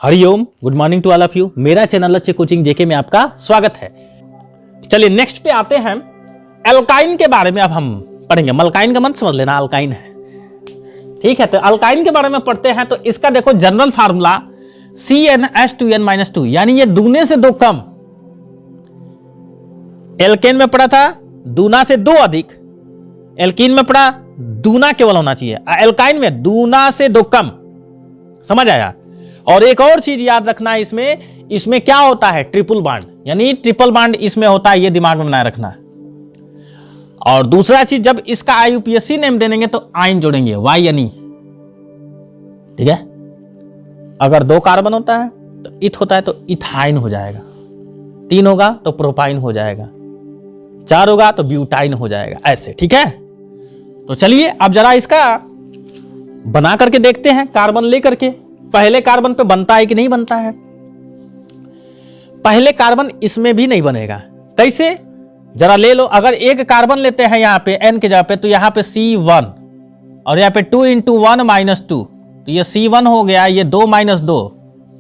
Hariom, good morning to all of you. मेरा channel Lakshya coaching JK में आपका स्वागत है। चलिए नेक्स्ट पे आते हैं। एल्काइन के बारे में अब हम पढ़ेंगे। मल्काइन का मत समझ लेना, अल्काइन है, ठीक है। तो अल्काइन के बारे में पढ़ते हैं। तो इसका देखो जनरल फार्मूला CnH2n-2, यानी ये दूने से दो कम। एल्केन में पढ़ा था दूना से दो अधिक, एल्कीन में पढ़ा दूना केवल होना चाहिए, एल्काइन में दूना से दो कम। समझ आया। और एक और चीज याद रखना है, इसमें क्या होता है, ट्रिपल बॉन्ड, यानी ट्रिपल बॉन्ड इसमें होता है, ये दिमाग में बनाए रखना। और दूसरा चीज, जब इसका IUPAC नेम देंगे तो आइन जोड़ेंगे, YNE, ठीक है। अगर दो कार्बन होता है तो इथ होता है तो इथाइन हो जाएगा, तीन होगा तो प्रोपाइन हो जाएगा, चार होगा तो ब्यूटाइन हो जाएगा, ऐसे, ठीक है। तो चलिए अब जरा इसका बना करके देखते हैं, कार्बन लेकर के। पहले कार्बन पे बनता है कि नहीं बनता है? पहले कार्बन इसमें भी नहीं बनेगा। कैसे, जरा ले लो। अगर एक कार्बन लेते हैं यहां पे N के जगह पे, तो यहां पे C1 और यहां पे 2 × 1 - 2, तो ये C1 हो गया, ये 2 - 2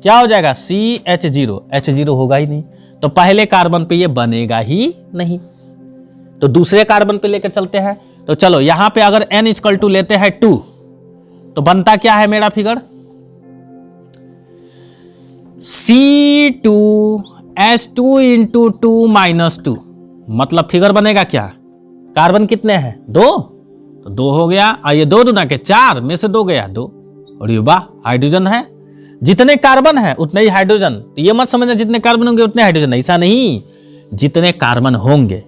क्या हो जाएगा, CH0। H0 होगा ही नहीं, तो पहले कार्बन पे ये बनेगा ही नहीं। तो दूसरे कार्बन पे लेकर चलते हैं। तो चलो यहां पे अगर N = लेते हैं 2, तो बनता क्या है मेरा फिगर, C2H2 × 2 - 2, मतलब फिगर बनेगा क्या, कार्बन कितने हैं, दो, तो दो हो गया। और ये दो दूना के चार में से दो गया, दो। और ये वाह, हाइड्रोजन है, जितने कार्बन है उतने ही हाइड्रोजन। तो ये मत समझना जितने कार्बन होंगे उतने हाइड्रोजन, ऐसा नहीं। जितने कार्बन होंगे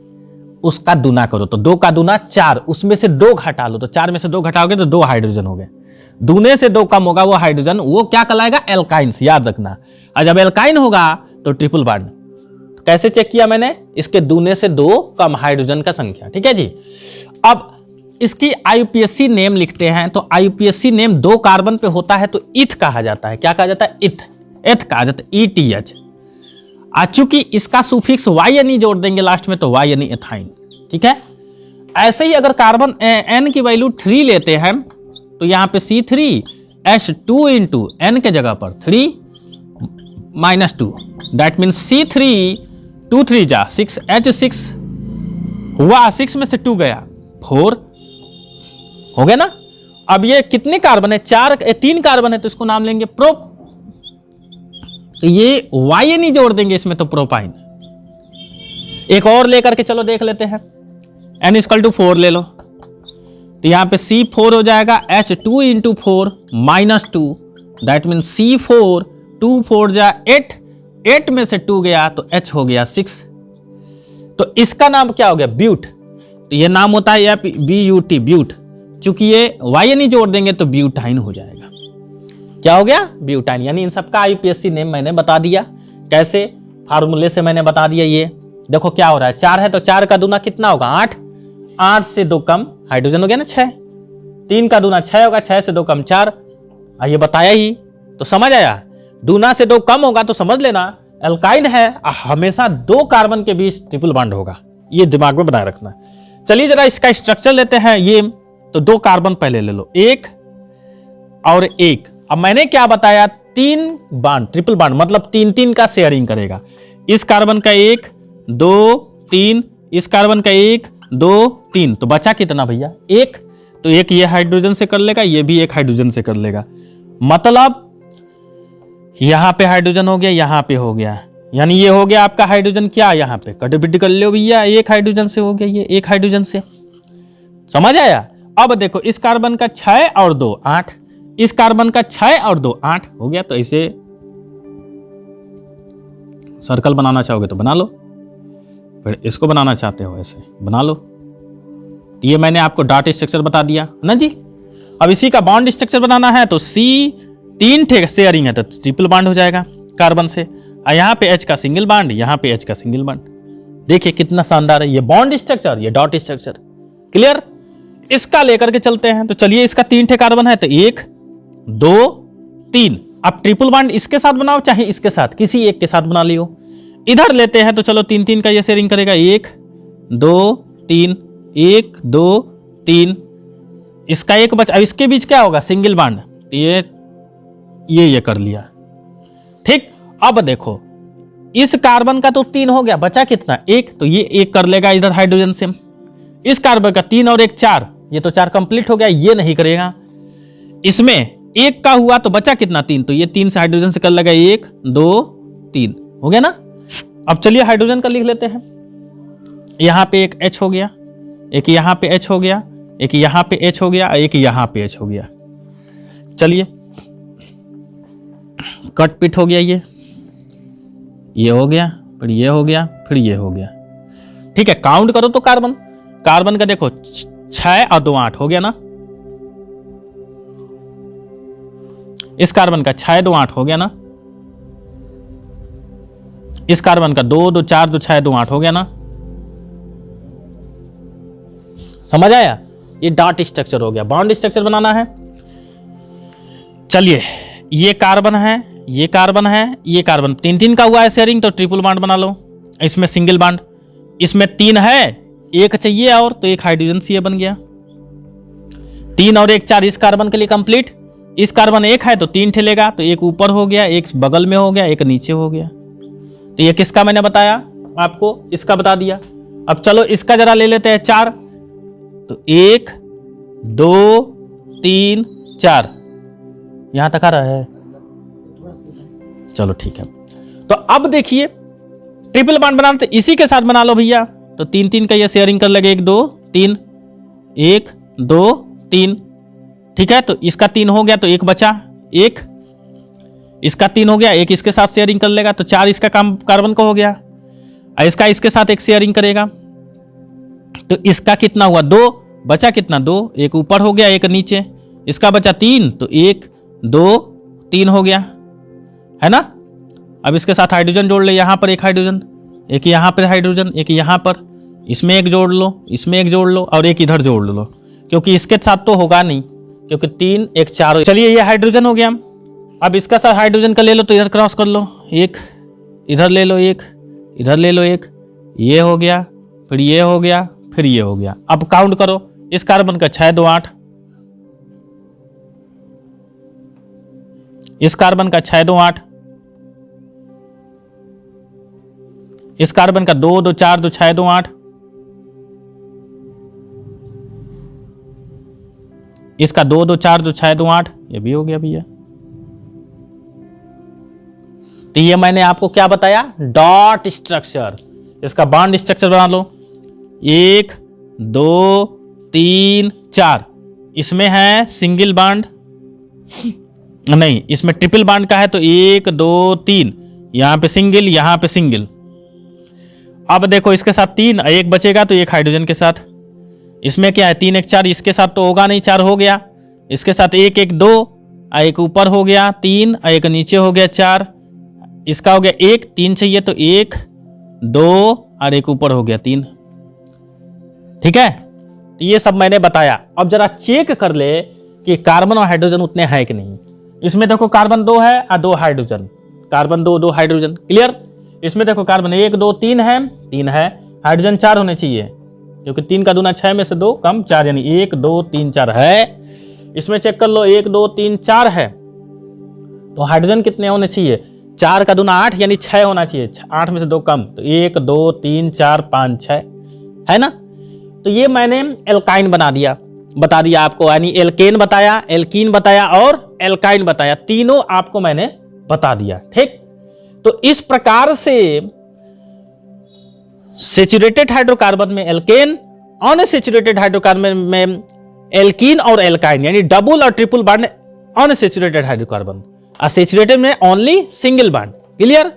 उसका दूना करो, तो दो का दूना चार, उसमें से दो घटा लो, तो चार में से दो घटाओगे तो दो हाइड्रोजन हो गए। दूने से दो कम होगा वो हाइड्रोजन, वो क्या कहलाएगा, एल्काइंस, याद रखना। और जब एल्काइन होगा तो ट्रिपल बॉन्ड। तो कैसे चेक किया मैंने, इसके दूने से दो कम हाइड्रोजन का संख्या, ठीक है जी। अब इसकी IUPAC नेम लिखते हैं। तो IUPAC नेम दो कार्बन पे होता है तो इथ कहा जाता है। क्या कहा जाता है, इथ, एथ कहा जाता है, ETH। चूंकि इसका सुफिक्स YNE जोड़ देंगे लास्ट में, तो YNE एथाइन, ठीक है। ऐसे ही अगर कार्बन N की वैल्यू 3 लेते हैं, तो यहां पे C3H2 × N के जगह पर 3 - 2, दैट मीन C3 2 3 जा 6, H6 हुआ, 6 में से 2 गया, 4 हो गया ना। अब ये कितने कार्बन है, तीन कार्बन है, तो इसको नाम लेंगे प्रोप। तो ये YNE जोड़ देंगे इसमें, तो प्रोपाइन। एक और लेकर के चलो देख लेते हैं। N = 4 ले लो, तो यहां पे C4 हो जाएगा, H2 × 4 - 2, दैट मीन C4 2 4 जा 8, 8 में से 2 गया तो H हो गया 6। तो इसका नाम क्या हो गया, ब्यूट। तो ये नाम होता है BUT, ब्यूट। चूंकि ये YNE जोड़ देंगे तो ब्यूटाइन हो जाएगा। क्या हो गया, ब्यूटाइन। यानी इन सबका IUPAC नेम मैंने बता दिया। कैसे, फार्मूले से मैंने बता दिया। ये देखो क्या हो रहा है, 4 है तो 4 का दूना कितना होगा, 8, 8 से दो कम हाइड्रोजन हो गया ना, 6। 3 का दूना 6 होगा, 6 से दो कम 4। ये बताया ही, तो समझ आया। दूना से दो कम होगा तो समझ लेना एल्काइन है, हमेशा दो कार्बन के बीच ट्रिपल बॉन्ड होगा, ये दिमाग में बनाए रखना। चलिए जरा इसका स्ट्रक्चर लेते हैं। ये तो दो कार्बन पहले ले लो, एक और एक। अब मैंने क्या बताया, 3 बॉन्ड, ट्रिपल बॉन्ड मतलब 3-3 का शेयरिंग करेगा। इस कार्बन का 1 2 3, इस कार्बन का 1 2 3, तो बचा कितना भैया, 1। तो एक ये हाइड्रोजन से कर लेगा, ये भी एक हाइड्रोजन से कर लेगा, मतलब यहां पे हाइड्रोजन हो गया, यहां पे हो गया, यानी ये हो गया आपका हाइड्रोजन। क्या यहां पे कट-पिट कर लो भैया, एक हाइड्रोजन से हो गया, ये एक हाइड्रोजन से, समझ आया। अब देखो इस कार्बन का 6 और 2 8, इस कार्बन का 6 और 2 8 हो गया। तो इसे सर्कल बनाना चाहोगे तो बना लो, फिर इसको बनाना चाहते हो ऐसे बना लो। ये मैंने आपको डॉट स्ट्रक्चर बता दिया ना जी। अब इसी का बॉन्ड स्ट्रक्चर बनाना है, तो C3 थे शेयरिंग है तो ट्रिपल बॉन्ड हो जाएगा कार्बन से। और यहाँ पे H का सिंगल बॉन्ड, यहाँ पे H का सिंगल बॉन्ड। देखिए कितना शानदार है ये बॉन्ड स्ट्रक्चर, ये डॉट स्ट्रक्चर। क्लियर। इसका लेकर के चलते हैं। तो चलिए इसका 3 ठे कार्बन है, तो 1 2 3। अब ट्रिपल बॉन्ड इसके साथ बनाओ चाहे इसके साथ, किसी एक के साथ बना लियो। इधर लेते हैं तो चलो 3-3 का ये शेयरिंग करेगा, 1 2 3, 1 2 3। इसका एक बचा, अब इसके बीच क्या होगा, सिंगल बॉन्ड। ये कर लिया, ठीक, अब देखो इस कार्बन का तो 3 हो गया, बचा कितना 1, तो ये 1 कर लेगा इधर हाइड्रोजन से। इस कार्बन का 3 और 1 4, ये तो 4 कंप्लीट हो गया, ये नहीं करेगा। इसमें 1 का हुआ तो बचा कितना 3, तो ये 3 से हाइड्रोजन से कर लेगा 1 2 3, हो गया ना। अब चलिए हाइड्रोजन का लिख लेते हैं। यहां पे एक H हो गया, एक यहां पे H हो गया, एक यहां पे H हो गया, एक यहां पे H हो गया। चलिए कट पिट हो गया, ये हो गया, फिर ये हो गया, फिर ये हो गया। ठीक है, काउंट करो तो कार्बन का देखो 6 और 2 8 हो गया ना। इस कार्बन का 6 2 8 हो गया ना। इस कार्बन का 2 2 4 2 6 2 8 हो गया ना। समझ आया? ये डॉट स्ट्रक्चर हो गया, बॉन्ड स्ट्रक्चर बनाना है। चलिए ये कार्बन है, ये कार्बन है, ये कार्बन 3 का हुआ है शेयरिंग, तो ट्रिपल बॉन्ड बना लो। इसमें सिंगल बॉन्ड, इसमें 3 है, 1 चाहिए और, तो 1 हाइड्रोजन सी बन गया। 3 और 1 4 इस कार्बन के लिए कंप्लीट। इस कार्बन 1 है तो 3 ठेलेगा, तो 1 ऊपर हो गया, 1 बगल में हो गया, 1 नीचे हो गया। तो ये किसका मैंने बताया आपको, इसका बता दिया। अब चलो इसका जरा ले लेते हैं 4, तो 1 2 3 4, यहां तक आ रहा है। चलो ठीक है, तो अब देखिए ट्रिपल बॉन्ड बनाना, तो इसी के साथ बना लो भैया। तो 3 3 का ये शेयरिंग कर लेगा, 1 2 3 1 2 3। ठीक है, तो इसका 3 हो गया, तो 1 बचा, 1 इसका 3 हो गया, 1 इसके साथ शेयरिंग कर लेगा, तो 4 इसका काम कार्बन का हो गया। इसका इसके साथ 1 शेयरिंग करेगा, तो इसका कितना हुआ 2, बचा कितना 2, 1 ऊपर हो गया, 1 नीचे। इसका बचा 3, तो 1 2 3 हो गया, है ना। अब इसके साथ हाइड्रोजन जोड़ ले, यहां पर 1 हाइड्रोजन, 1 यहां पर हाइड्रोजन, 1 यहां पर, इसमें 1 जोड़ लो, इसमें 1 जोड़ लो, और 1 इधर जोड़ लो, क्योंकि इसके साथ तो होगा नहीं, क्योंकि 3 1 4। चलिए ये हाइड्रोजन हो गया। अब इसका साथ हाइड्रोजन का ले लो, तो इधर क्रॉस कर लो, 1 इधर ले लो, 1 इधर ले लो, 1 ये हो गया, फिर ये हो गया, फिर ये हो गया। अब काउंट करो, इस कार्बन का 6 2 8, इस कार्बन का 6 2 8, इस कार्बन का 2 2 4 2 6 2 8, इसका 2 2 4 2 6 2 8, ये भी हो गया भैया। तो ये मैंने आपको क्या बताया, डॉट स्ट्रक्चर। इसका बॉन्ड स्ट्रक्चर बना लो, 1 2 3 4, इसमें है सिंगल बॉन्ड नहीं, इसमें ट्रिपल बॉन्ड का है, तो 1 2 3, यहां पे सिंगल, यहां पे सिंगल। अब देखो इसके साथ 3, 1 बचेगा, तो 1 हाइड्रोजन के साथ। इसमें क्या है 3 1 4, इसके साथ तो होगा नहीं, 4 हो गया। इसके साथ 1 1 2, 1 ऊपर हो गया 3, 1 नीचे हो गया 4। इसका हो गया 1 3 चाहिए, तो 1 2 और 1 ऊपर हो गया 3। ठीक है, तो ये सब मैंने बताया। अब जरा चेक कर ले कि कार्बन और हाइड्रोजन उतने हैं कि नहीं। इसमें देखो कार्बन 2 है और 2 हाइड्रोजन, कार्बन 2 2 हाइड्रोजन, क्लियर। इसमें देखो कार्बन 1 2 3 है, 3 है, हाइड्रोजन 4 होने चाहिए, क्योंकि 3 का दूना 6 में से 2 कम 4, यानी 1 2 3 4 है। इसमें चेक कर लो 1 2 3 4 है, तो हाइड्रोजन कितने होने चाहिए, 4 का दूना 8, यानी 6 होना चाहिए, 8 में से 2 कम, तो 1 2 3 4 5 6, है ना। तो ये मैंने एल्काइन बता दिया आपको, यानी एल्केन बताया, एल्कीन बताया और एल्काइन बताया, तीनों आपको मैंने बता दिया। ठीक, तो इस प्रकार से सैचुरेटेड हाइड्रोकार्बन में एल्केन, अनसैचुरेटेड हाइड्रोकार्बन में एल्कीन और एल्काइन, यानी डबल और ट्रिपल बॉन्ड अनसैचुरेटेड हाइड्रोकार्बन, और सैचुरेटेड में only single bond. Clear,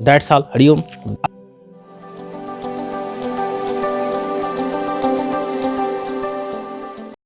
that's all. Hariom.